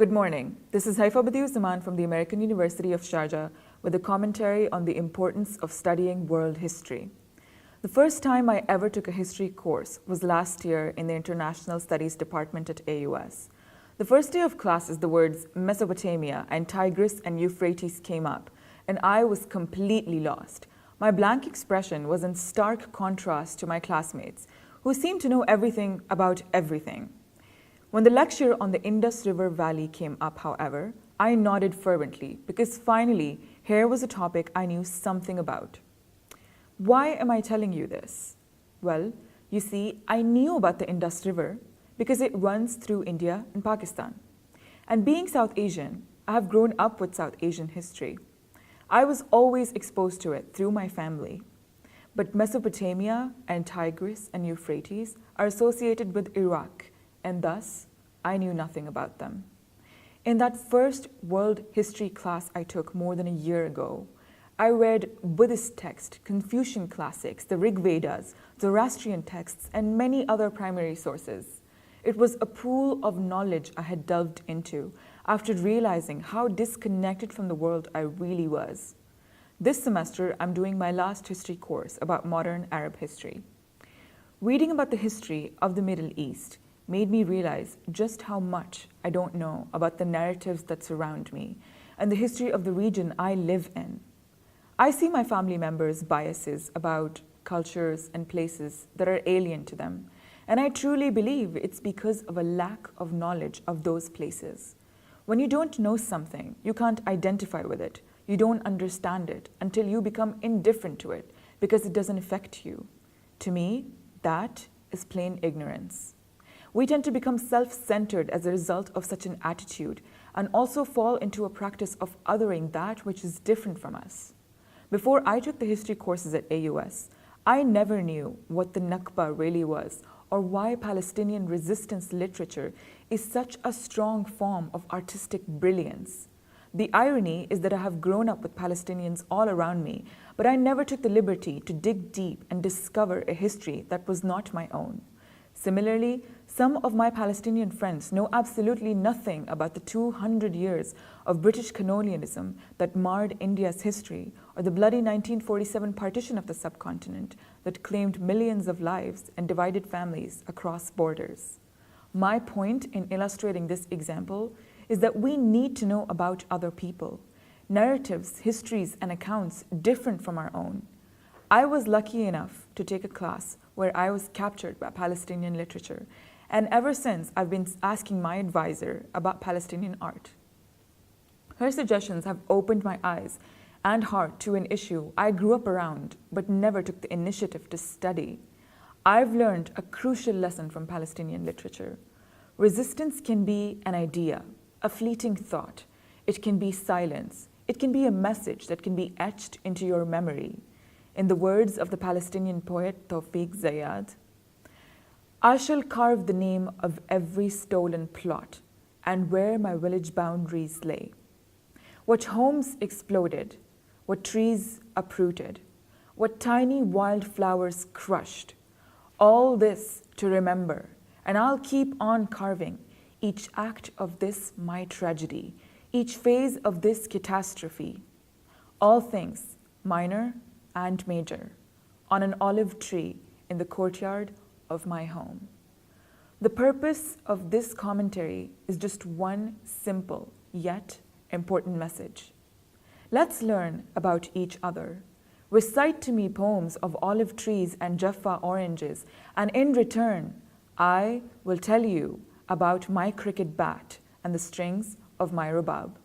Good morning. This is Haifa from the American University of Sharjah with a commentary on the importance of studying world history. The first time I ever took a history course was last year in the International Studies Department at AUS. The first day of class as the words Mesopotamia and Tigris and Euphrates came up, and I was completely lost. My blank expression was in stark contrast to my classmates, who seemed to know everything about everything. When the lecture on the Indus River Valley came up, however, I nodded fervently because finally, here was a topic I knew something about. Why am I telling you this? Well, you see, I knew about the Indus River because it runs through India and Pakistan. And being South Asian, I have grown up with South Asian history. I was always exposed to it through my family. But Mesopotamia and Tigris and Euphrates are associated with Iraq, and thus, I knew nothing about them. In that first world history class I took more than a year ago, I read Buddhist texts, Confucian classics, the Rig Vedas, Zoroastrian texts, and many other primary sources. It was a pool of knowledge I had delved into after realizing how disconnected from the world I really was. This semester, I'm doing my last history course about modern Arab history. Reading about the history of the Middle East made me realize just how much I don't know about the narratives that surround me and the history of the region I live in. I see my family members' biases about cultures and places that are alien to them, and I truly believe it's because of a lack of knowledge of those places. When you don't know something, you can't identify with it. You don't understand it until you become indifferent to it because it doesn't affect you. To me, that is plain ignorance. We tend to become self-centered as a result of such an attitude and also fall into a practice of othering that which is different from us. Before I took the history courses at AUS, I never knew what the Nakba really was or why Palestinian resistance literature is such a strong form of artistic brilliance. The irony is that I have grown up with Palestinians all around me, but I never took the liberty to dig deep and discover a history that was not my own. Similarly, some of my Palestinian friends know absolutely nothing about the 200 years of British colonialism that marred India's history, or the bloody 1947 partition of the subcontinent that claimed millions of lives and divided families across borders. My point in illustrating this example is that we need to know about other people, narratives, histories, and accounts different from our own. I was lucky enough to take a class where I was captured by Palestinian literature, and ever since I've been asking my advisor about Palestinian art. Her suggestions have opened my eyes and heart to an issue I grew up around but never took the initiative to study. I've learned a crucial lesson from Palestinian literature. Resistance can be an idea, a fleeting thought. It can be silence. It can be a message that can be etched into your memory. In the words of the Palestinian poet Tawfiq Zayad, I shall carve the name of every stolen plot and where my village boundaries lay. What homes exploded, what trees uprooted, what tiny wildflowers crushed. All this to remember, and I'll keep on carving each act of this my tragedy, each phase of this catastrophe. All things, minor and major, on an olive tree in the courtyard of my home. The purpose of this commentary is just one simple yet important message. Let's learn about each other. Recite to me poems of olive trees and Jaffa oranges, and in return, I will tell you about my cricket bat and the strings of my rubab.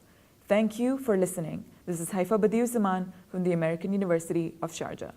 Thank you for listening. This is Haifa from the American University of Sharjah.